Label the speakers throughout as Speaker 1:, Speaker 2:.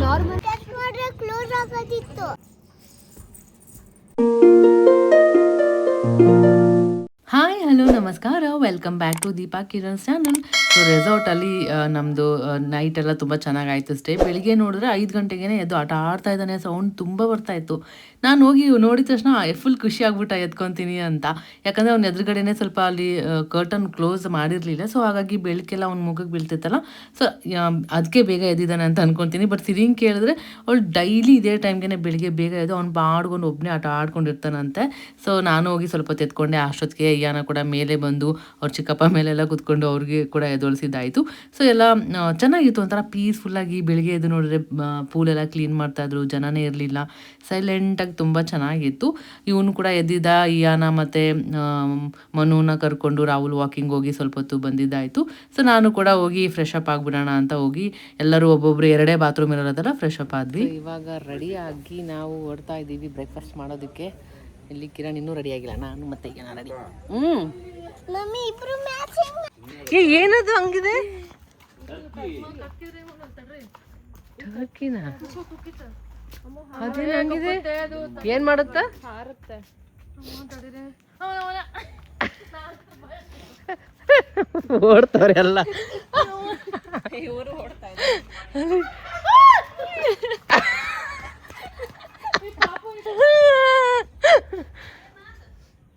Speaker 1: Normal touch ಮಾಡಿದ್ರೆ close ಆಗೋದಿತ್ತು.
Speaker 2: Hi hello ನಮಸ್ಕಾರ, welcome back to Deepa Kiran channel. So ರೆಸಾರ್ಟಲ್ಲಿ ನಮ್ಮದು ನೈಟ್ ಎಲ್ಲ ತುಂಬ ಚೆನ್ನಾಗಾಯಿತು ಸ್ಟೇ. ಬೆಳಿಗ್ಗೆ ನೋಡಿದ್ರೆ 5 ಗಂಟೆಗೆ ಎದ್ದು ಆಟ ಆಡ್ತಾ ಇದ್ದಾನೆ, ಸೌಂಡ್ ತುಂಬ ಬರ್ತಾಯಿತ್ತು. ನಾನು ಹೋಗಿ ನೋಡಿದ ತಕ್ಷಣ ಫುಲ್ ಖುಷಿ ಆಗ್ಬಿಟ್ಟ ಎತ್ಕೊತೀನಿ ಅಂತ. ಯಾಕಂದರೆ ಅವ್ನ ಎದುರುಗಡೆನೇ ಸ್ವಲ್ಪ ಅಲ್ಲಿ ಕರ್ಟನ್ ಕ್ಲೋಸ್ ಮಾಡಿರಲಿಲ್ಲ. ಸೊ ಹಾಗಾಗಿ ಬೆಳಕೆಲ್ಲ ಅವ್ನ ಮುಖಕ್ಕೆ ಬೀಳ್ತಿತ್ತಲ್ಲ, ಸೊ ಅದಕ್ಕೆ ಬೇಗ ಎದ್ದಿದ್ದಾನೆ ಅಂತ ಅನ್ಕೊತೀನಿ. ಬಟ್ ಸಿರಿಂಗ್ ಕೇಳಿದ್ರೆ ಅವಳು ಡೈಲಿ ಇದೇ ಟೈಮ್ಗೆ ಬೆಳಿಗ್ಗೆ ಬೇಗ ಎದ್ದು ಅವ್ನು ಬಾಡ್ಕೊಂಡು ಒಬ್ಬನೇ ಆಟ ಆಡ್ಕೊಂಡಿರ್ತಾನಂತೆ. ಸೊ ನಾನು ಹೋಗಿ ಸ್ವಲ್ಪ ತೆತ್ಕೊಂಡೆ. ಅಷ್ಟೊತ್ತಿಗೆ ಯಾನ ಕೂಡ ಮೇಲೆ ಬಂದು ಅವ್ರ ಚಿಕ್ಕಪ್ಪ ಮೇಲೆಲ್ಲ ಕೂತ್ಕೊಂಡು ಅವ್ರಿಗೆ ಕೂಡ ಎದೊಳಿಸಿದ್ದಾಯಿತು. ಸೊ ಎಲ್ಲ ಚೆನ್ನಾಗಿತ್ತು, ಒಂಥರ ಪೀಸ್ಫುಲ್ಲಾಗಿ. ಬೆಳಿಗ್ಗೆ ಎದ್ದು ನೋಡಿದ್ರೆ ಪೂಲೆಲ್ಲ ಕ್ಲೀನ್ ಮಾಡ್ತಾಯಿದ್ರು, ಜನನೇ ಇರಲಿಲ್ಲ, ಸೈಲೆಂಟಾಗಿ ತುಂಬ ಚೆನ್ನಾಗಿತ್ತು. ಇವನು ಕೂಡ ಎದ್ದಿದ್ದ. ಇಯಾನ ಮತ್ತು ಮನುನ ಕರ್ಕೊಂಡು ರಾಹುಲ್ ವಾಕಿಂಗ್ ಹೋಗಿ ಸ್ವಲ್ಪ ಹೊತ್ತು ಬಂದಿದ್ದಾಯಿತು. ಸೊ ನಾನು ಕೂಡ ಹೋಗಿ ಫ್ರೆಶ್ ಅಪ್ ಆಗಿಬಿಡೋಣ ಅಂತ ಹೋಗಿ ಎಲ್ಲರೂ ಒಬ್ಬೊಬ್ರು 2 ಬಾತ್ರೂಮ್ ಇರೋದಲ್ಲ ಫ್ರೆಶ್ ಅಪ್ ಆದ್ವಿ. ಇವಾಗ ರೆಡಿಯಾಗಿ ನಾವು ಹೊರಡ್ತಾ ಇದ್ದೀವಿ ಬ್ರೇಕ್ಫಾಸ್ಟ್ ಮಾಡೋದಕ್ಕೆ. ಇಲ್ಲಿ ಕಿರಣ್ ಇನ್ನೂ ರೆಡಿ ಆಗಿಲ್ಲ, ನಾನು ಮತ್ತೆ ಈಗ ರೆಡಿ.
Speaker 1: ಮಮ್ಮಿ ಇಬ್ರು ಮ್ಯಾಚಿಂಗ್.
Speaker 2: ಏನದು ಹಂಗಿದೆ? ಅದೇನು ಹಂಗಿದೆ? ಏನ್ ಮಾಡುತ್ತ? ಓಡ್ತವ್ರೆ ಎಲ್ಲ.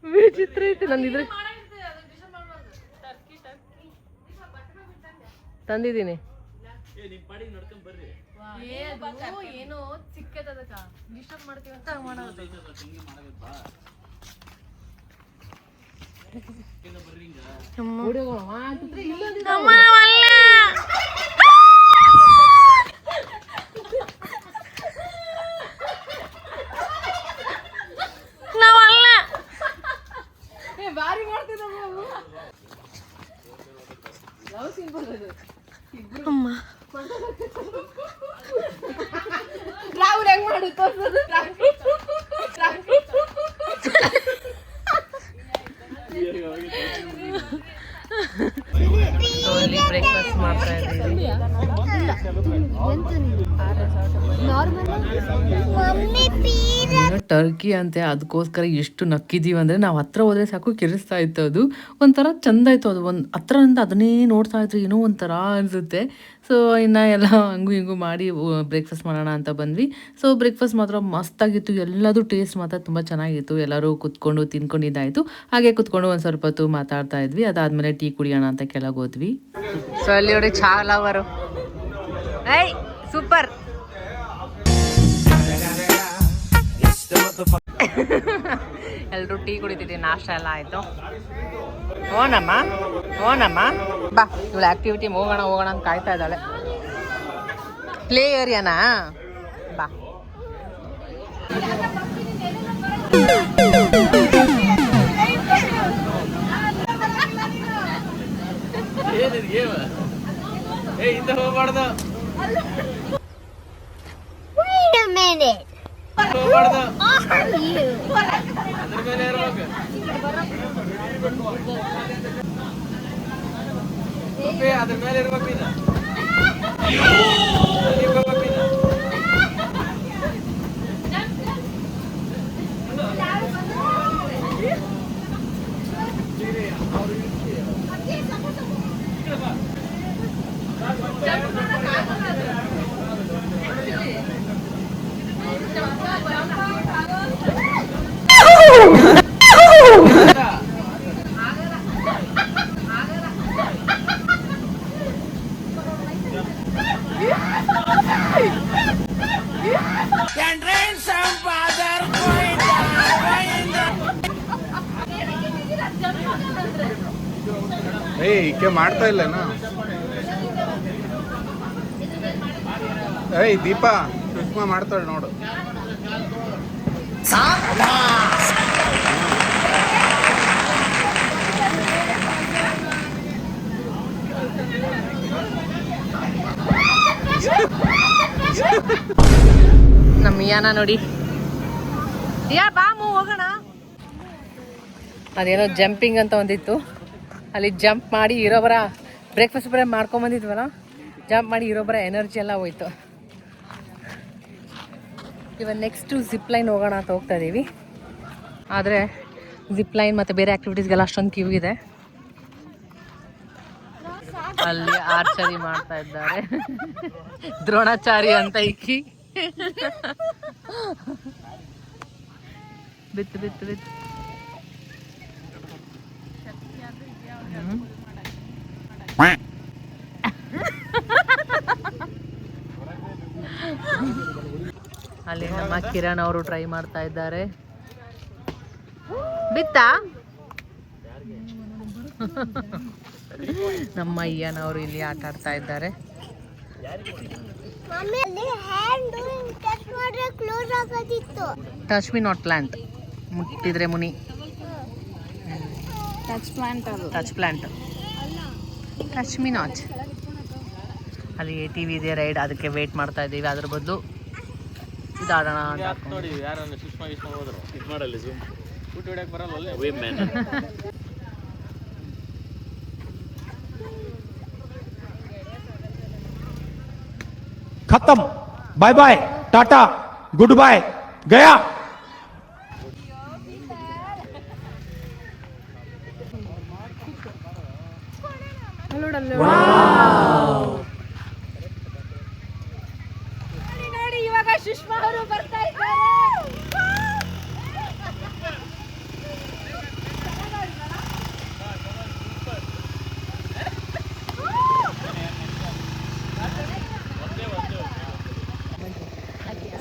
Speaker 2: ವಿಚಿತ್ರ ಐತೆ. ನಂದಿದ್ರೆ ತಂದಿದ್ದೀನಿ. ಏನೋ ಚಿಕ್ಕದಕ್ಕ ಡಿಸ್ಟರ್ಬ್ ಮಾಡ್ತೀವಿ ಅಂತ ಮಾಡೋದು. ಬಾರಿ ಮಾಡ್ತಿದ್ದ ರಾಹುಲ್ ಹೆಂಗ್ ಮಾಡಿ ತೋರ್ಸೋದು? ಬ್ರೇಕ್ಫಾಸ್ಟ್ ಮಾಡ್ತಾ ಇದ್ದೀವಿ. ಟರ್ಕಿ ಅಂತೆ, ಅದಕ್ಕೋಸ್ಕರ ಎಷ್ಟು ನಕ್ಕಿದೀವಿ ಅಂದರೆ ನಾವು ಹತ್ರ ಹೋದ್ರೆ ಸಾಕು ಕಿರಿಸ್ತಾ ಇತ್ತು. ಅದು ಒಂಥರ ಚಂದ ಇತ್ತು. ಅದು ಒಂದು ಹತ್ರದಿಂದ ಅದನ್ನೇ ನೋಡ್ತಾ ಇದ್ರು, ಏನೋ ಒಂಥರ ಅನಿಸುತ್ತೆ. ಸೊ ಇನ್ನು ಎಲ್ಲ ಹಂಗೂ ಹಿಂಗೂ ಮಾಡಿ ಬ್ರೇಕ್ಫಾಸ್ಟ್ ಮಾಡೋಣ ಅಂತ ಬಂದ್ವಿ. ಸೊ ಬ್ರೇಕ್ಫಾಸ್ಟ್ ಮಾತ್ರ ಮಸ್ತಾಗಿತ್ತು, ಎಲ್ಲದೂ ಟೇಸ್ಟ್ ಮಾತ್ರ ತುಂಬ ಚೆನ್ನಾಗಿತ್ತು. ಎಲ್ಲರೂ ಕುತ್ಕೊಂಡು ತಿನ್ಕೊಂಡಿದ್ದಾಯಿತು. ಹಾಗೆ ಕುತ್ಕೊಂಡು ಒಂದು ಸ್ವಲ್ಪ ಹೊತ್ತು ಮಾತಾಡ್ತಾ ಇದ್ವಿ. ಅದಾದಮೇಲೆ ಟೀ ಕುಡಿಯೋಣ ಅಂತ ಕೆಳಗೆ ಹೋದ್ವಿ. ಸೊ ಅಲ್ಲಿ ನೋಡಿ ಚಾ ಲವರು, ಏಯ್ ಸೂಪರ್. ಎಲ್ಲರೂ ಟೀ ಕುಡಿತಿದ್ದೀವಿ, ನಾಷ್ಟ ಎಲ್ಲ ಆಯಿತು. ಓನಮ್ಮ ಓನಮ್ಮ ಬಾ, ಇವಳು ಆ್ಯಕ್ಟಿವಿಟಿ ಹೋಗೋಣ ಹೋಗೋಣ ಅಂತ ಕಾಯ್ತಾ ಇದ್ದಾಳೆ. ಪ್ಲೇ ಏರಿಯಾನಾ? ಬಾ. ಹೋಗ್ಬಾರ್ದು.
Speaker 1: Wait a minute.
Speaker 2: ಹೋಗ್ಬಾರ್ದು.
Speaker 1: Are you?
Speaker 2: ಅದ್ರ ಮೇಲೆ ಇರ್ಬೇಕು. ಅದ್ರ ಮೇಲೆ ಇರ್ಬೇಕು ನೀನು.
Speaker 3: ಈಕೆ ಮಾಡ್ತಾ ಇಲ್ಲನಾ? ಏಯ್ ದೀಪಾ, ಸುಷ್ಮಾ ಮಾಡ್ತಾಳೆ ನೋಡು.
Speaker 2: ನಮ್ಮ ಯಾನ ನೋಡಿ, ಯಾ ಬಾಮು ಹೋಗೋಣ. ಅದೇನೋ ಜಂಪಿಂಗ್ ಅಂತ ಒಂದಿತ್ತು, ಅಲ್ಲಿ ಜಂಪ್ ಮಾಡಿ ಇರೋಬರ ಬ್ರೇಕ್ಫಾಸ್ಟ್ ಬರ ಮಾಡ್ಕೊಂಬಂದಿದ್ವಲ್ಲ, ಜಂಪ್ ಮಾಡಿ ಇರೋಬರ ಎನರ್ಜಿ ಎಲ್ಲ ಹೋಯ್ತು. ಇವಾಗ ನೆಕ್ಸ್ಟು ಜಿಪ್ ಲೈನ್ ಹೋಗೋಣ ಅಂತ ಹೋಗ್ತಾ ಇದ್ದೀವಿ. ಆದರೆ ಜಿಪ್ ಲೈನ್ ಮತ್ತು ಬೇರೆ ಆ್ಯಕ್ಟಿವಿಟೀಸ್ಗೆಲ್ಲ ಅಷ್ಟೊಂದು ಕ್ಯೂ ಇದೆ. ಅಲ್ಲಿ ಆರ್ಚರಿ ಮಾಡ್ತಾ ಇದ್ದಾರೆ, ದ್ರೋಣಾಚಾರಿ ಅಂತ ಇಕ್ಕಿ ಬಿತ್ತು ಬಿತ್ತು ಬಿತ್ತು. ಅಲ್ಲಿ ನಮ್ಮ ಕಿರಣ್ ಅವರು ಟ್ರೈ ಮಾಡ್ತಾ ಇದ್ದಾರೆ. ಬಿತ್ತಾ ನಮ್ಮ ಅಯ್ಯನವರು ಇಲ್ಲಿ ಆಟ ಆಡ್ತಾ ಇದ್ದಾರೆ. ಟಚ್ ಮಿ ನಾಟ್ ಪ್ಲಾಂಟ್, ಮುಟ್ಟಿದ್ರೆ ಮುನಿ. Touch plant touch me not. ಅಲ್ಲಿ ATV ಇದೆ ರೈಡ್, ಅದಕ್ಕೆ ವೇಟ್ ಮಾಡ್ತಾ ಇದ್ದೀವಿ. ಅದ್ರ ಬದಲು ಇದಾಡೋಣ ಅಂತ.
Speaker 4: खत्म, bye bye, Tata, goodbye, गया.
Speaker 2: ನೋಡಿ ಇವಾಗ ಸುಷ್ಮಾ ಅವರು ಬರ್ತಾ ಇದ್ದಾರೆ.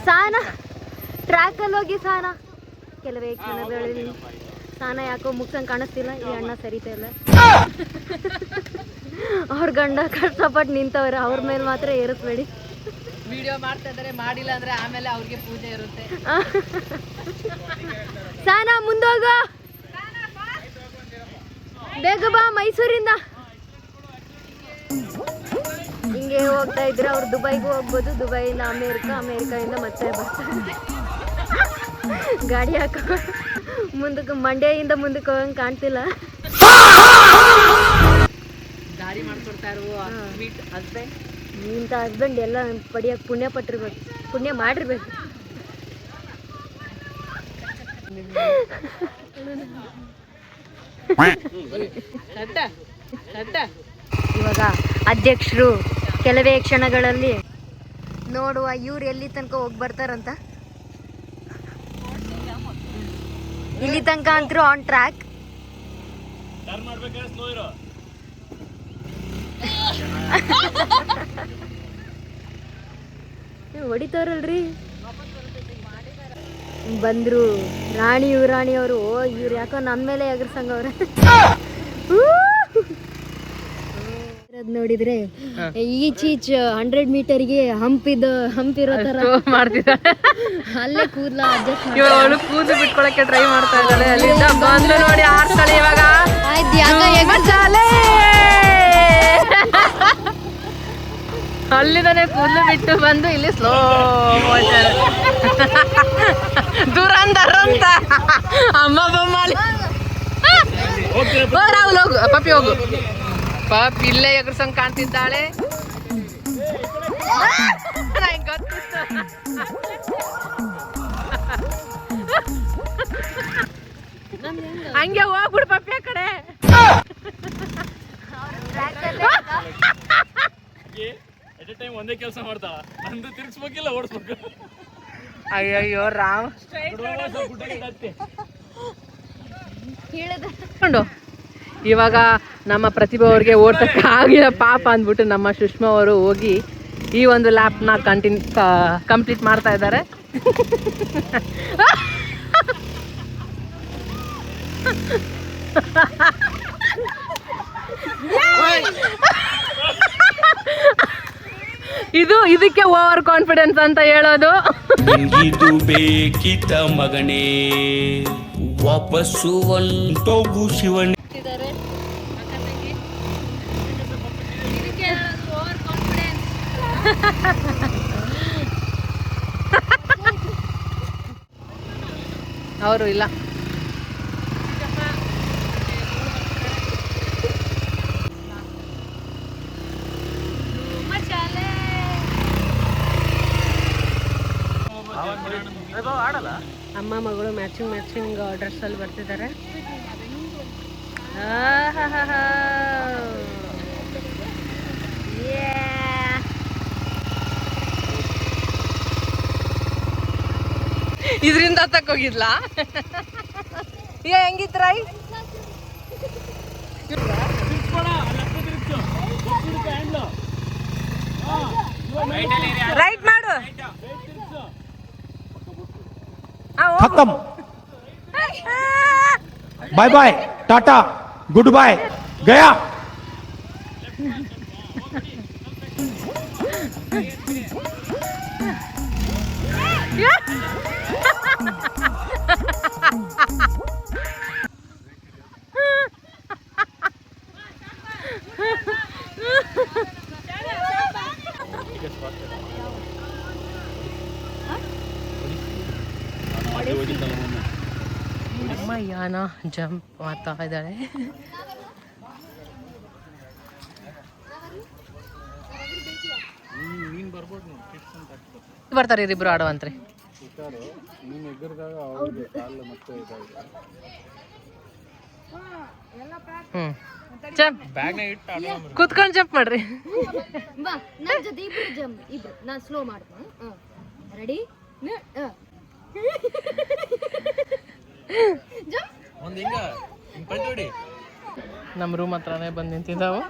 Speaker 5: ಸಾನ ಟ್ರ್ಯಾಕಲ್ಲಿ ಹೋಗಿ ಸಾನ ಕೆಲವೇ ಕ್ಷಣಗಳಲ್ಲಿ ಸಾನ ಯಾಕೋ ಮುಗ್ಸಂಗೆ ಕಾಣಿಸ್ತಿಲ್ಲ. ಈ ಅಣ್ಣ ಸರಿತಾ ಇಲ್ಲ. ಅವ್ರ ಗಂಡ ಕಷ್ಟಪಟ್ಟು ನಿಂತವ್ರೆ, ಅವ್ರ ಮೇಲೆ ಮಾತ್ರ ಏರಿಸ್ಬೇಡಿ.
Speaker 2: ವಿಡಿಯೋ ಮಾಡ್ತಾ ಇದ್ದಾರೆ, ಮಾಡಿಲ್ಲ ಅಂದ್ರೆ ಆಮೇಲೆ ಅವ್ರಿಗೆ ಪೂಜೆ ಇರುತ್ತೆ.
Speaker 5: ಸಾನ ಮುಂದೋಗ, ಬೇಗ ಬಾ ಮೈಸೂರಿಂದ. ಹಿಂಗೆ ಹೋಗ್ತಾ ಇದ್ರೆ ಅವ್ರು ದುಬೈಗೂ ಹೋಗ್ಬೋದು, ದುಬೈಯಿಂದ ಅಮೇರಿಕಾದಿಂದ ಮತ್ತೆ ಬರ್ತಾರೆ. ಗಾಡಿ ಹಾಕೋ ಮುಂದಕ್ಕೆ, ಮಂಡ್ಯದಿಂದ ಮುಂದಕ್ಕೆ ಹೋಗಂಗೆ ಕಾಣ್ತಿಲ್ಲ.
Speaker 2: ದಾರಿ ಮಾಡ್ಕೊಡ್ತಾ ಇರುವ ಸ್ವೀಟ್ ಹಸ್ಬೆಂಡ್.
Speaker 5: ಇಂಥ ಹಸ್ಬೆಂಡ್ ಎಲ್ಲ ಪಡಿಯೋಕೆ ಪುಣ್ಯ ಪಟ್ಟಿರ್ಬೇಕು, ಪುಣ್ಯ ಮಾಡಿರ್ಬೇಕು. ಇವಾಗ ಅಧ್ಯಕ್ಷರು ಕೆಲವೇ ಕ್ಷಣಗಳಲ್ಲಿ ನೋಡುವ ಇವ್ರು ಎಲ್ಲಿ ತನಕ ಹೋಗಿ ಬರ್ತಾರಂತ. ಇಲ್ಲಿ ತನಕ ಅಂತೂ ಆನ್ ಟ್ರ್ಯಾಕ್. ಹೊಡಿತಾರಲ್ರಿ. ಬಂದ್ರು ರಾಣಿ ಯುವರಾಣಿಯವರು. ಇವ್ರು ಯಾಕೋ ನನ್ನ ಮೇಲೆ ಎಗರ್ಸಂಗವ್ರೆ. ನೋಡಿದ್ರೆ ಈಚೀಚ್ 100 ಮೀಟರ್ಗೆ ಹಂಪಿರೋ ತರ
Speaker 2: ಮಾಡ್ತಿದ್ದಾರೆ.
Speaker 5: ಅಲ್ಲೇ ಕೂದಲ ಅಡ್ಜಸ್ಟ್
Speaker 2: ಇವಳು ಕೂದಲು ಬಿಟ್ಕೊಳಕ್ಕೆ ಟ್ರೈ ಮಾಡ್ತಾ ಇದ್ದಾಳೆ. ಅಲ್ಲಿಂದ ಬಂದು ನೋಡಿ ಆಡ್ತಾಳೆ. ಇವಾಗ ಅಲ್ಲಿಂದನೇ ಕೂದಲು ಬಿಟ್ಟು ಬಂದು ಇಲ್ಲಿ ಸ್ಲೋ ಮೋಷನ್. ದುರಂದರ ಅಂತ ಅಮ್ಮ ಬೊಮ್ಮಲಿ. ರಾಹುಲ್ ಹೋಗು, ಪಪ್ಪಿ ಹೋಗು. ಪಾಪ್ ಇಲ್ಲೇ ಎಗರ್ಸಂಗ್ ಕಾಣ್ತಿದ್ದಾಳೆ. ಗೊತ್ತಿತ್ತು. ಹಂಗೆ ಹೋಗ್ಬಿಡು ಪಪ್ಪಿ ಆ ಕಡೆ.
Speaker 6: ಒಂದೇ ಕೆಲಸ ಮಾಡ್ತಾಳ, ಅಂದು ತಿರ್ಗಿಸ್ಬೇಕಿಲ್ಲ ಓಡಿಸ್ಬೇಕು.
Speaker 2: ಅಯ್ಯಯ್ಯೋ ರಾಮ್. ಇವಾಗ ನಮ್ಮ ಪ್ರತಿಭಾ ಅವ್ರಿಗೆ ಓಡ್ತಕ್ಕ ಆಗಿಲ್ಲ ಪಾಪ ಅಂದ್ಬಿಟ್ಟು ನಮ್ಮ ಸುಷ್ಮಾ ಅವರು ಹೋಗಿ ಈ ಒಂದು ಲ್ಯಾಪ್ನ ಕಂಪ್ಲೀಟ್ ಮಾಡ್ತಾ ಇದ್ದಾರೆ. ಇದಕ್ಕೆ ಓವರ್ ಕಾನ್ಫಿಡೆನ್ಸ್ ಅಂತ ಹೇಳೋದು.
Speaker 7: ಇದು ಬೇಕಿತ ಮಗನೇ, ವಾಪಸ್ಸು ಒಂಟೋಗು ಶಿವನೇ. ಅವರು ಇಲ್ಲ.
Speaker 5: ಅಮ್ಮ ಮಗಳು ಮ್ಯಾಚಿಂಗ್ ಡ್ರೆಸ್ಸಲ್ಲಿ ಬರ್ತಿದ್ದಾರೆ. ಇದರಿಂದ ತಕ್ಕೋಗಿದ್ಲಾ? ಈಗ ಹೆಂಗಿತ್ರಾಯ್? ರೈಟ್ ಮಾಡು.
Speaker 4: खत्म bye bye Tata goodbye गया
Speaker 5: ಅಮ್ಮ ಯಾನ ಜಂಪ್ ಮಾಡ್ತಾ ಇದ್ದಾಳೆ. ಬರ್ತಾರೆ ಇಬ್ರು ಆಡುವಂತ್ರಿ. ಜಂಪ್ ಕೂತ್ಕೊಂಡು ಜಂಪ್ ಮಾಡ್ರಿ.
Speaker 1: ಬಾ ನನ್ನ ಜೊತೆ ಇಬ್ರು ಜಂಪ್. ಇಬ್ರು ನಾನು ಸ್ಲೋ ಮಾಡ್ತೀನಿ. ರೆಡಿ?
Speaker 5: ನಮ್ಮ ರೂಮ್ ಹತ್ರನೇ ಬಂದು ನಿಂತಿದ್ದಾವು.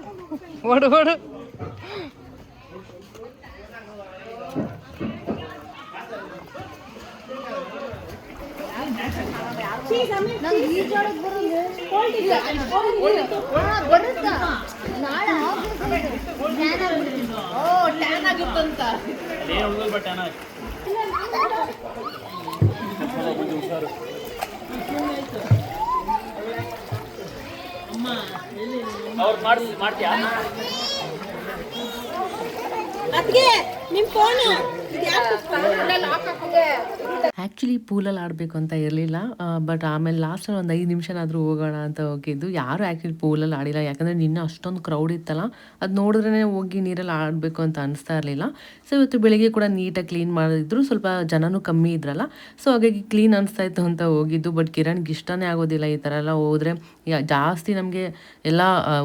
Speaker 5: ಓಡು ಓಡು.
Speaker 2: ಆ್ಯಕ್ಚುಲಿ ಪೂಲಲ್ಲಿ ಆಡಬೇಕು ಅಂತ ಇರಲಿಲ್ಲ, ಬಟ್ ಆಮೇಲೆ ಲಾಸ್ಟಲ್ಲಿ ಒಂದು 5 ನಿಮಿಷನಾದರೂ ಹೋಗೋಣ ಅಂತ ಹೋಗಿದ್ದು. ಯಾರು ಆ್ಯಕ್ಚುಲಿ ಪೂಲಲ್ಲಿ ಆಡಿಲ್ಲ, ಯಾಕಂದರೆ ನಿನ್ನೆ ಅಷ್ಟೊಂದು ಕ್ರೌಡ್ ಇತ್ತಲ್ಲ, ಅದು ನೋಡಿದ್ರೇ ಹೋಗಿ ನೀರಲ್ಲಿ ಆಡಬೇಕು ಅಂತ ಅನಿಸ್ತಾ ಇರಲಿಲ್ಲ. ಸೊ ಇವತ್ತು ಬೆಳಿಗ್ಗೆ ಕೂಡ ನೀಟಾಗಿ ಕ್ಲೀನ್ ಮಾಡಿದ್ರು, ಸ್ವಲ್ಪ ಜನನೂ ಕಮ್ಮಿ ಇದ್ರಲ್ಲ, ಸೊ ಹಾಗಾಗಿ ಕ್ಲೀನ್ ಅನಿಸ್ತಾ ಇತ್ತು ಅಂತ ಹೋಗಿದ್ದು. ಬಟ್ ಕಿರಣ್ಗೆ ಇಷ್ಟನೇ ಆಗೋದಿಲ್ಲ ಈ ಥರ ಎಲ್ಲ ಹೋದರೆ. ಜಾಸ್ತಿ ನಮಗೆ ಎಲ್ಲ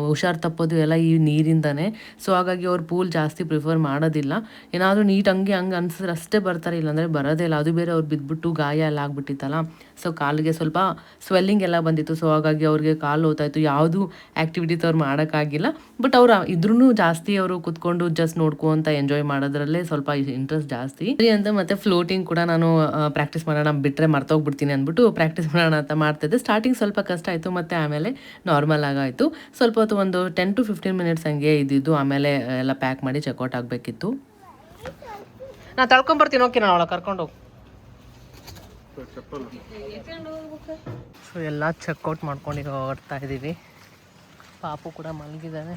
Speaker 2: ಹುಷಾರು ತಪ್ಪೋದು ಎಲ್ಲ ಈ ನೀರಿಂದನೇ. ಸೊ ಹಾಗಾಗಿ ಅವ್ರು ಪೂಲ್ ಜಾಸ್ತಿ ಪ್ರಿಫರ್ ಮಾಡೋದಿಲ್ಲ. ಏನಾದರೂ ನೀಟ್ ಹಂಗೆ ಅನಿಸಿದ್ರೆ ಅಷ್ಟೇ ಬರ್ತಾರೆ, ಇಲ್ಲಾಂದರೆ ಬರೋದೇ ಇಲ್ಲ. ಅದು ಬೇರೆ ಅವ್ರು ಬಿದ್ದುಬಿಟ್ಟು ಗಾಯ ಎಲ್ಲ ಆಗ್ಬಿಟ್ಟಿತ್ತಲ್ಲ, ಸೊ ಕಾಲಿಗೆ ಸ್ವಲ್ಪ ಸ್ವೆಲ್ಲಿಂಗ್ ಎಲ್ಲ ಬಂದಿತ್ತು. ಸೊ ಹಾಗಾಗಿ ಅವ್ರಿಗೆ ಕಾಲು ಹೋಗ್ತಾಯಿತ್ತು, ಯಾವುದೂ ಆ್ಯಕ್ಟಿವಿಟೀಸ್ ಅವ್ರು ಮಾಡೋಕ್ಕಾಗಿಲ್ಲ. ಬಟ್ ಅವ್ರು ಇದ್ರೂ ಜಾಸ್ತಿ ಅವರು ಕುತ್ಕೊಂಡು ಜಸ್ಟ್ ನೋಡ್ಕೊಂತ ಎಂಜಾಯ್ ಮಾಡೋದ್ರಲ್ಲೇ ಸ್ವಲ್ಪ ಇಂಟ್ರೆಸ್ಟ್ ಜಾಸ್ತಿ ಅಂತ. ಮತ್ತೆ ಫ್ಲೋಟಿಂಗ್ ಕೂಡ ನಾನು ಪ್ರಾಕ್ಟೀಸ್ ಮಾಡೋಣ ಬಿಟ್ಟರೆ ಮರ್ತೋಗ್ಬಿಡ್ತೀನಿ ಅಂದ್ಬಿಟ್ಟು ಪ್ರಾಕ್ಟೀಸ್ ಮಾಡೋಣ ಅಂತ ಮಾಡ್ತಾಯಿದ್ದೆ. ಸ್ಟಾರ್ಟಿಂಗ್ ಸ್ವಲ್ಪ ಕಷ್ಟ ಆಯಿತು, ಮತ್ತು ಆಮೇಲೆ ನಾರ್ಮಲ್ ಆಗಾಯಿತು. ಸ್ವಲ್ಪ ಹೊತ್ತು ಒಂದು 10 to 15 ಮಿನಿಟ್ಸ್ ಹಂಗೆ ಇದ್ದಿದ್ದು. ಆಮೇಲೆ ಎಲ್ಲ ಪ್ಯಾಕ್ ಮಾಡಿ ಚೆಕ್ಔಟ್ ಆಗಬೇಕಿತ್ತು.
Speaker 5: ನಾ ತಳ್ಕೊಂಬರ್ತೀನಿ, ಓಕೆ, ನಾನು ಅವಳ ಕರ್ಕೊಂಡು ಹೋಗಿ. ಸೊ ಎಲ್ಲ ಚೆಕ್ಔಟ್ ಮಾಡ್ಕೊಂಡು ಈಗ ಹೊರಡ್ತಾ ಇದ್ದೀವಿ. ಪಾಪು ಕೂಡ ಮಲಗಿದ್ದಾನೆ,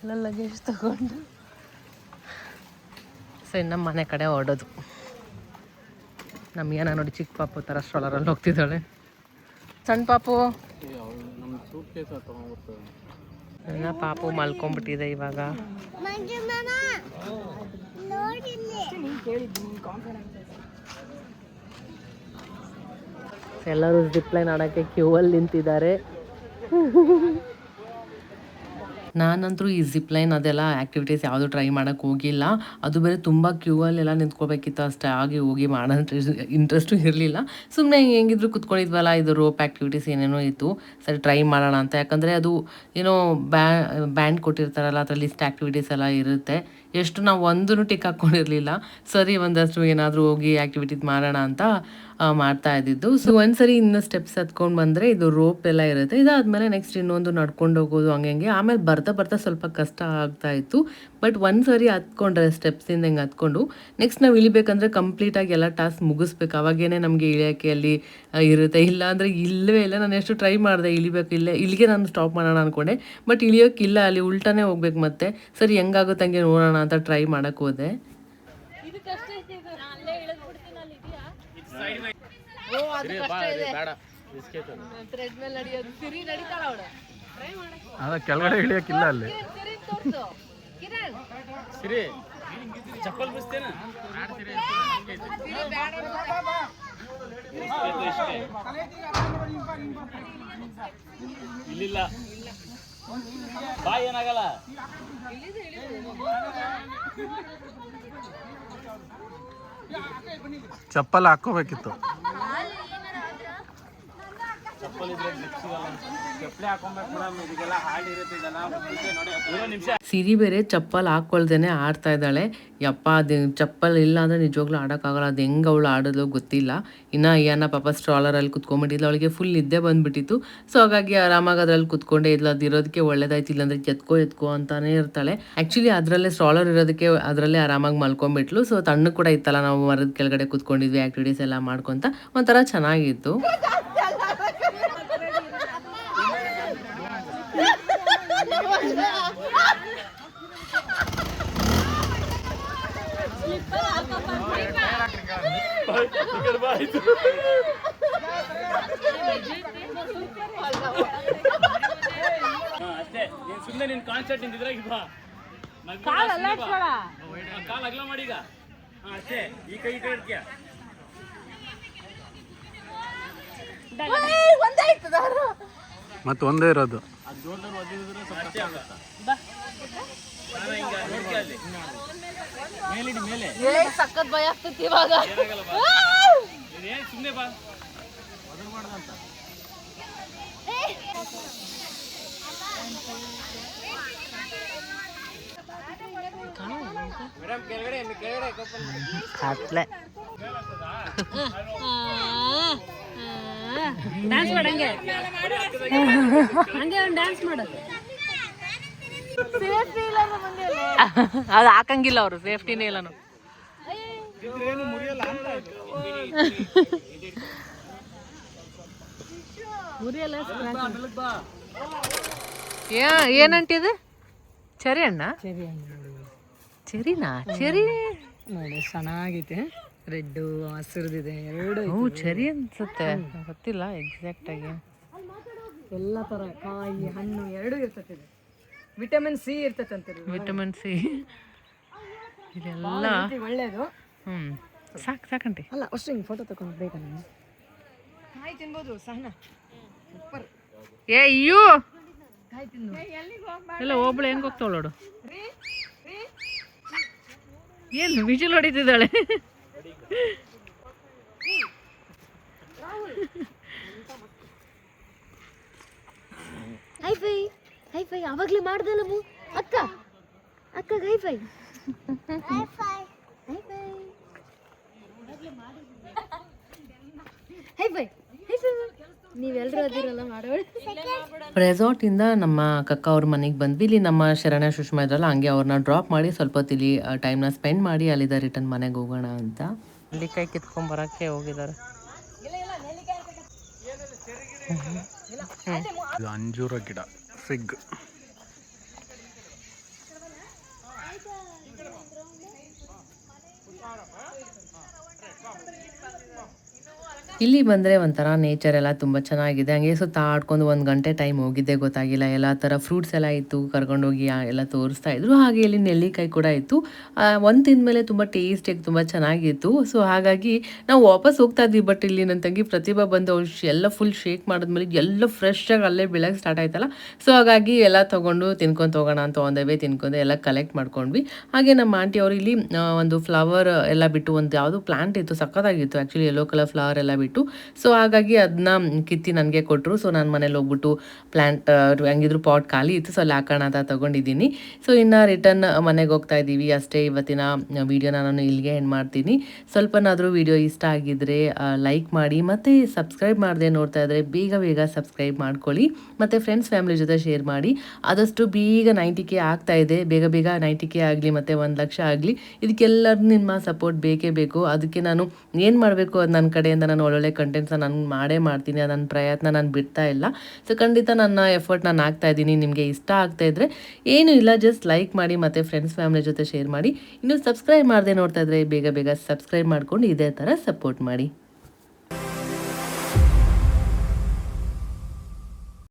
Speaker 5: ಎಲ್ಲ ಲಗೇಜ್ ತಗೊಂಡು. ಸೊ ಇನ್ನು ಮನೆ ಕಡೆ ಹೊರಡೋದು. ನಮ್ಮ ಏನ ನೋಡಿ ಚಿಕ್ಕ ಪಾಪು ಥರ ಸ್ಟ್ರಾಲರಲ್ಲಿ ಹೋಗ್ತಿದ್ದಾಳೆ. ಸಣ್ಣ ಪಾಪು ಎಲ್ಲ ಪಾಪು ಮಲ್ಕೊಂಡ್ಬಿಟ್ಟಿದೆ ಇವಾಗ. ಎಲ್ಲರೂ ಜಿಪ್ಲೈನ್ ಆಡೋಕ್ಕೆ ಕ್ಯೂವಲ್ಲಿ ನಿಂತಿದ್ದಾರೆ.
Speaker 2: ನಾನಂತರೂ ಈ ಜಿಪ್ಲೈನ್ ಅದೆಲ್ಲ ಆ್ಯಕ್ಟಿವಿಟೀಸ್ ಯಾವುದು ಟ್ರೈ ಮಾಡೋಕ್ಕೆ ಹೋಗಿಲ್ಲ. ಅದು ಬೇರೆ ತುಂಬ ಕ್ಯೂವಲ್ಲೆಲ್ಲ ನಿಂತ್ಕೋಬೇಕಿತ್ತು ಅಷ್ಟೇ, ಹಾಗೆ ಹೋಗಿ ಮಾಡೋ ಇಂಟ್ರೆಸ್ಟು ಇರಲಿಲ್ಲ. ಸುಮ್ಮನೆ ಹೆಂಗಿದ್ರು ಕುತ್ಕೊಂಡಿದ್ವಲ್ಲ, ಇದು ರೋಪ್ ಆ್ಯಕ್ಟಿವಿಟೀಸ್ ಏನೇನೋ ಇತ್ತು, ಸರಿ ಟ್ರೈ ಮಾಡೋಣ ಅಂತ. ಯಾಕಂದರೆ ಅದು ಏನೋ ಬ್ಯಾಂಡ್ ಕೊಟ್ಟಿರ್ತಾರಲ್ಲ, ಅದರಲ್ಲಿ ಲಿಸ್ಟ್ ಆ್ಯಕ್ಟಿವಿಟೀಸ್ ಎಲ್ಲ ಇರುತ್ತೆ. ಎಷ್ಟು ನಾವು ಒಂದೂ ಟಿಕ್ ಹಾಕ್ಕೊಂಡಿರಲಿಲ್ಲ. ಸರಿ ಒಂದಷ್ಟು ಏನಾದರೂ ಹೋಗಿ ಆ್ಯಕ್ಟಿವಿಟೀಸ್ ಮಾಡೋಣ ಅಂತ ಮಾಡ್ತಾ ಇದ್ದಿದ್ದು. ಸೊ ಒಂದ್ಸರಿ ಇನ್ನು ಸ್ಟೆಪ್ಸ್ ಹತ್ಕೊಂಡು ಬಂದರೆ ಇದು ರೋಪ್ ಎಲ್ಲ ಇರುತ್ತೆ. ಇದಾದಮೇಲೆ ನೆಕ್ಸ್ಟ್ ಇನ್ನೊಂದು ನಡ್ಕೊಂಡು ಹೋಗೋದು ಹಂಗೆ. ಆಮೇಲೆ ಬರ್ತಾ ಸ್ವಲ್ಪ ಕಷ್ಟ ಆಗ್ತಾಯಿತ್ತು. ಬಟ್ ಒಂದ್ಸರಿ ಹತ್ಕೊಂಡ್ರೆ ಸ್ಟೆಪ್ಸಿಂದ ಹೆಂಗೆ ಹತ್ಕೊಂಡು ನೆಕ್ಸ್ಟ್ ನಾವು ಇಳಿಬೇಕಂದ್ರೆ ಕಂಪ್ಲೀಟಾಗಿ ಎಲ್ಲ ಟಾಸ್ಕ್ ಮುಗಿಸ್ಬೇಕು. ಅವಾಗೇನೆ ನಮಗೆ ಇಳಿಯೋಕ್ಕೆ ಅಲ್ಲಿ ಇರುತ್ತೆ. ಇಲ್ಲ ಅಂದರೆ ಇಲ್ಲವೇ ಇಲ್ಲ. ನಾನು ಎಷ್ಟು ಟ್ರೈ ಮಾಡಿದೆ ಇಳಿಬೇಕು, ಇಲ್ಲಿಗೆ ನಾನು ಸ್ಟಾಪ್ ಮಾಡೋಣ ಅಂದ್ಕೊಂಡೆ. ಬಟ್ ಇಳಿಯೋಕ್ಕಿಲ್ಲ, ಅಲ್ಲಿ ಉಲ್ಟಾನೇ ಹೋಗ್ಬೇಕು. ಮತ್ತೆ ಸರಿ ಹೆಂಗಾಗುತ್ತೆ ಹಂಗೆ ನೋಡೋಣ ಅಂತ ಟ್ರೈ ಮಾಡೋಕ್ಕೆ ಹೋದೆ.
Speaker 3: ಕೆಳಗಡೆ ಇಳಿಯಕ್ಕಿಲ್ಲ ಅಲ್ಲಿ.
Speaker 6: ಚಪ್ಪಲ್ ಬಿಸ್ತೇನ ಇಲ್ಲಿಲ್ಲ ಬಾ ಏನಾಗಲ್ಲ.
Speaker 3: ಚಪ್ಪಲ್ ಹಾಕೋಬೇಕಿತ್ತು.
Speaker 6: ಚಪ್ಪಲ್ ಇದ್ರೆ ಚಪ್ಪಲಿ ಹಾಕೊಂಬೇಕು ಮೇಡಮ್. ಇದಕ್ಕೆಲ್ಲ ಹಾರ್ಡ್ ಇರುತ್ತೆ ಇದೆಲ್ಲ. ನೋಡಿ ನಿಮಿಷ
Speaker 2: ಸಿರಿ ಬೇರೆ ಚಪ್ಪಲ್ ಹಾಕ್ಕೊಳ್ದೇನೆ ಆಡ್ತಾ ಇದ್ದಾಳೆ. ಯಪ್ಪ ಅದು ಚಪ್ಪಲ್ ಇಲ್ಲ ಅಂದರೆ ನಿಜವಾಗ್ಲೂ ಆಡೋಕ್ಕಾಗಲ್ಲ. ಅದು ಹೆಂಗೆ ಅವಳು ಆಡೋದು ಗೊತ್ತಿಲ್ಲ. ಇನ್ನು ಅಯ್ಯನ ಪಾಪ ಸ್ಟ್ರಾಲರಲ್ಲಿ ಕುತ್ಕೊಂಡ್ಬಿಟ್ಟಿದ್ಲು. ಅವಳಿಗೆ ಫುಲ್ ನಿದ್ದೆ ಬಂದುಬಿಟ್ಟಿತ್ತು. ಸೊ ಹಾಗಾಗಿ ಆರಾಮಾಗಿ ಅದರಲ್ಲಿ ಕುತ್ಕೊಂಡೇ ಇದ್ಲು. ಅದು ಇರೋದಕ್ಕೆ ಒಳ್ಳೇದಾಯ್ತು, ಇಲ್ಲಾಂದರೆ ಎತ್ಕೋ ಅಂತಾನೆ ಇರ್ತಾಳೆ. ಆ್ಯಕ್ಚುಲಿ ಅದರಲ್ಲೇ ಸ್ಟ್ರಾಲರ್ ಇರೋದಕ್ಕೆ ಅದರಲ್ಲೇ ಆರಾಮಾಗಿ ಮಲ್ಕೊಂಡ್ಬಿಟ್ಲು. ಸೊ ತಣ್ಣು ಕೂಡ ಇತ್ತಲ್ಲ, ನಾವು ಮರದ ಕೆಳಗಡೆ ಕುತ್ಕೊಂಡಿದ್ವಿ, ಆ್ಯಕ್ಟಿವಿಟೀಸ್ ಎಲ್ಲ ಮಾಡ್ಕೊತ ಒಂಥರ ಚೆನ್ನಾಗಿತ್ತು.
Speaker 6: ಅಷ್ಟೇ. ನೀನ್ ಸುಮ್ಮನೆ ನಿನ್ ಕಾನ್ಸರ್ಟ್ ನಿಂತಿದ್ರಾಗ ಬಾ. ಕಾಲ್ ಅಗಲ ಮಾಡಿ ಈಗ. ಅಷ್ಟೇ. ಈ ಕೈ ಇಟ್ಕೆ
Speaker 3: ಮತ್ತೆ ಒಂದೇ ಇರೋದು.
Speaker 6: ಅದು ಜೋರ್ದವ್ರು ಒದ್ದಿದ್ರೆ ಸ್ವಲ್ಪ ಅಷ್ಟೇ ಆಗ. ಹಿಂಗ ನೋಡ್ಕೆ ಅಲ್ಲಿ ಮೇಲಿಡಿ ಮೇಲೆ
Speaker 1: ಸಖತ್ ಭಯ ಆಗ್ತೈತಿ ಇವಾಗ.
Speaker 6: ಏನಾಗಲ್ಲ ಬಾ. ನೀನೇನ್ ಸುಮ್ಮನೆ ಬಾ. ಅದನ್ನ ಮಾಡ್ದಂತ ಮೇಡಮ್ ಕೆಳಗಡೆ
Speaker 2: ಅಟ್ಲೆ
Speaker 5: ಡ್ಯಾನ್ಸ್ ಮಾಡಂಗೆ ಹಂಗೆ ಒಂದು ಡ್ಯಾನ್ಸ್ ಮಾಡು.
Speaker 2: ಅದು ಹಾಕಂಗಿಲ್ಲ ಅವರು, ಸೇಫ್ಟಿನೇ ಇಲ್ಲ. ಏನಂಟಿದು? ಚೆರಿ ಹಣ್ಣ? ಚೆರಿನಾ? ಚೆರಿ
Speaker 8: ನೋಡಿ ಚೆನ್ನಾಗೈತೆ. ರೆಡ್ಡು ಹಸಿರುದಿದೆ ಎರಡು.
Speaker 2: ಹ್ಞೂ ಚೆರಿ ಅನ್ಸುತ್ತೆ, ಗೊತ್ತಿಲ್ಲ ಎಕ್ಸಾಕ್ಟ್ ಆಗಿ.
Speaker 8: ಎಲ್ಲ ಥರ ಕಾಯಿ ಹಣ್ಣು ಎರಡೂ ಇರ್ತೈತೆ. ವಿಟಮಿನ್ ಸಿ ಇರ್ತೈತೆ ಅಂತೀರಿ.
Speaker 2: ವಿಟಮಿನ್ ಸಿ ಇದೆಲ್ಲ
Speaker 8: ಒಳ್ಳೇದು.
Speaker 2: ಸಾಕಂಟಿ.
Speaker 8: ಅಲ್ಲ ಅಷ್ಟು ಹಿಂಗೆ ಫೋಟೋ ತಗೊಂಡು ಬೇಕಾ ನಾನು? ಕಾಯಿ ತಿನ್ಬೋದು ಸಹನ. ಸೂಪರ್.
Speaker 2: ಅಯ್ಯೋ ಎಲ್ಲ ಒಬ್ಳು ಹೆಂಗೆ ಹೋಗ್ತಾವಳು ನೋಡು. ಏನು ವಿಜಿಲ್ ಹೊಡಿತಿದ್ದಾಳೆ.
Speaker 5: ಹೈಫೈ ಹೈಫೈ ಅವಾಗಲೇ ಮಾಡ್ದಲ್ಲ ಅಕ್ಕ ಅಕ್ಕಗೆ ಹೈಫೈ ಹೈಫೈ ಹೈಫೈ ನೀವೆಲ್ಲರೂ ಅದಿರಲ್ಲ ಮಾಡೋಣ.
Speaker 2: ರೆಸಾರ್ಟಿಂದ ನಮ್ಮ ಕಕ್ಕ ಅವ್ರ ಮನೆಗೆ ಬಂದ್ವಿ. ಇಲ್ಲಿ ನಮ್ಮ ಶರಣ್ಯ ಸುಷ್ಮಾ ಇದ್ರಲ್ಲ, ಹಂಗೆ ಅವ್ರನ್ನ ಡ್ರಾಪ್ ಮಾಡಿ ಸ್ವಲ್ಪ ಹೊತ್ತು ಇಲ್ಲಿ ಟೈಮ್ನ ಸ್ಪೆಂಡ್ ಮಾಡಿ ಅಲ್ಲಿಂದ ರಿಟರ್ನ್ ಮನೆಗೆ ಹೋಗೋಣ ಅಂತ. ನೆಲ್ಲಿಕಾಯಿ ಕಿತ್ಕೊಂಬರಕ್ಕೆ ಹೋಗಿದ್ದಾರೆ.
Speaker 3: ಇದು ಅಂಜೂರ ಗಿಡ, ಫಿಗ್.
Speaker 2: ಇಲ್ಲಿ ಬಂದರೆ ಒಂಥರ ನೇಚರ್ ಎಲ್ಲ ತುಂಬ ಚೆನ್ನಾಗಿದೆ. ಹಂಗೆ ಸುತ್ತಾಡ್ಕೊಂಡು 1 ಗಂಟೆ ಟೈಮ್ ಹೋಗಿದ್ದೆ ಗೊತ್ತಾಗಿಲ್ಲ. ಎಲ್ಲ ಥರ ಫ್ರೂಟ್ಸ್ ಎಲ್ಲ ಇತ್ತು, ಕರ್ಕೊಂಡೋಗಿ ಎಲ್ಲ ತೋರಿಸ್ತಾ ಇದ್ರು. ಹಾಗೆ ಇಲ್ಲಿ ನೆಲ್ಲಿಕಾಯಿ ಕೂಡ ಇತ್ತು. ಒಂದು ತಿಂದಮೇಲೆ ತುಂಬ ಟೇಸ್ಟಿಯಾಗಿ ತುಂಬ ಚೆನ್ನಾಗಿತ್ತು. ಸೊ ಹಾಗಾಗಿ ನಾವು ವಾಪಸ್ ಹೋಗ್ತಾ ಇದ್ವಿ. ಬಟ್ ಇಲ್ಲಿ ನನ್ನ ತಂಗಿ ಪ್ರತಿಭಾ ಬಂದು ಅವ್ರು ಎಲ್ಲ ಫುಲ್ ಶೇಕ್ ಮಾಡಿದ್ಮೇಲೆ ಎಲ್ಲ ಫ್ರೆಶ್ಶಾಗಿ ಅಲ್ಲೇ ಬೆಳಗ್ಗೆ ಸ್ಟಾರ್ಟ್ ಆಯ್ತಲ್ಲ. ಸೊ ಹಾಗಾಗಿ ಎಲ್ಲ ತೊಗೊಂಡು ತಿನ್ಕೊಂಡು ಹೋಗೋಣ ಅಂತ ಒಂದೇ ತಿನ್ಕೊಂಡು ಎಲ್ಲ ಕಲೆಕ್ಟ್ ಮಾಡ್ಕೊಂಡ್ವಿ. ಹಾಗೆ ನಮ್ಮ ಆಂಟಿ ಅವರು ಇಲ್ಲಿ ಒಂದು ಫ್ಲವರ್ ಎಲ್ಲ ಬಿಟ್ಟು, ಒಂದು ಯಾವುದೋ ಪ್ಲಾಂಟ್ ಇತ್ತು, ಸಕ್ಕತ್ತಾಗಿತ್ತು ಆ್ಯಕ್ಚುಲಿ, ಯೆಲ್ಲೋ ಕಲರ್ ಫ್ಲವರ್ ಎಲ್ಲ ಬಿಟ್ಟು. ಸೊ ಹಾಗಾಗಿ ಅದನ್ನ ಕಿತ್ತಿ ನನಗೆ ಕೊಟ್ಟರು. ಸೊ ನಾನು ಮನೇಲಿ ಹೋಗ್ಬಿಟ್ಟು ಪ್ಲ್ಯಾಂಟ್ ಹಂಗಿದ್ರು ಪಾಟ್ ಖಾಲಿ ಇತ್ತು, ಸೊ ಅಲ್ಲಿ ಹಾಕೋಣ ಅಂತ ತೊಗೊಂಡಿದ್ದೀನಿ. ಸೊ ಇನ್ನು ರಿಟರ್ನ್ ಮನೆಗೆ ಹೋಗ್ತಾ ಇದ್ದೀವಿ ಅಷ್ಟೇ. ಇವತ್ತಿನ ವೀಡಿಯೋನ ನಾನು ಇಲ್ಲಿಗೆ ಎಂಡ್ ಮಾಡ್ತೀನಿ. ಸ್ವಲ್ಪನಾದರೂ ವೀಡಿಯೋ ಇಷ್ಟ ಆಗಿದ್ದರೆ ಲೈಕ್ ಮಾಡಿ, ಮತ್ತು ಸಬ್ಸ್ಕ್ರೈಬ್ ಮಾಡದೆ ನೋಡ್ತಾ ಇದ್ದರೆ ಬೇಗ ಸಬ್ಸ್ಕ್ರೈಬ್ ಮಾಡ್ಕೊಳ್ಳಿ, ಮತ್ತು ಫ್ರೆಂಡ್ಸ್ ಫ್ಯಾಮಿಲಿ ಜೊತೆ ಶೇರ್ ಮಾಡಿ. ಆದಷ್ಟು ಬೇಗ 90K ಆಗ್ತಾ ಇದೆ. ಬೇಗ 90K ಆಗಲಿ, ಮತ್ತು 1 ಲಕ್ಷ ಆಗಲಿ. ಇದಕ್ಕೆಲ್ಲರೂ ನಿಮ್ಮ ಸಪೋರ್ಟ್ ಬೇಕೇ ಬೇಕು. ಅದಕ್ಕೆ ನಾನು ಏನು ಮಾಡಬೇಕು ಅದು ನನ್ನ ಕಡೆಯಿಂದ ನಾನು ಒಳ್ಳೊಳ್ಳೆ ಕಂಟೆಂಟ್ಸ್ನ ನಾನು ಮಾಡೇ ಮಾಡ್ತೀನಿ. ನನ್ನ ಪ್ರಯತ್ನ ನಾನು ಬಿಡ್ತಾ ಇಲ್ಲ. ಸೊ ಖಂಡಿತ ನನ್ನ ಎಫರ್ಟ್ ನಾನು ಆಗ್ತಾ ಇದ್ದೀನಿ. ನಿಮಗೆ ಇಷ್ಟ ಆಗ್ತಾ ಇದ್ದರೆ ಏನೂ ಇಲ್ಲ, ಜಸ್ಟ್ ಲೈಕ್ ಮಾಡಿ, ಮತ್ತು ಫ್ರೆಂಡ್ಸ್ ಫ್ಯಾಮಿಲಿ ಜೊತೆ ಶೇರ್ ಮಾಡಿ. ಇನ್ನೂ ಸಬ್ಸ್ಕ್ರೈಬ್ ಮಾಡದೆ ನೋಡ್ತಾ ಇದ್ದರೆ ಬೇಗ ಸಬ್ಸ್ಕ್ರೈಬ್ ಮಾಡ್ಕೊಂಡು ಇದೇ ಥರ ಸಪೋರ್ಟ್ ಮಾಡಿ.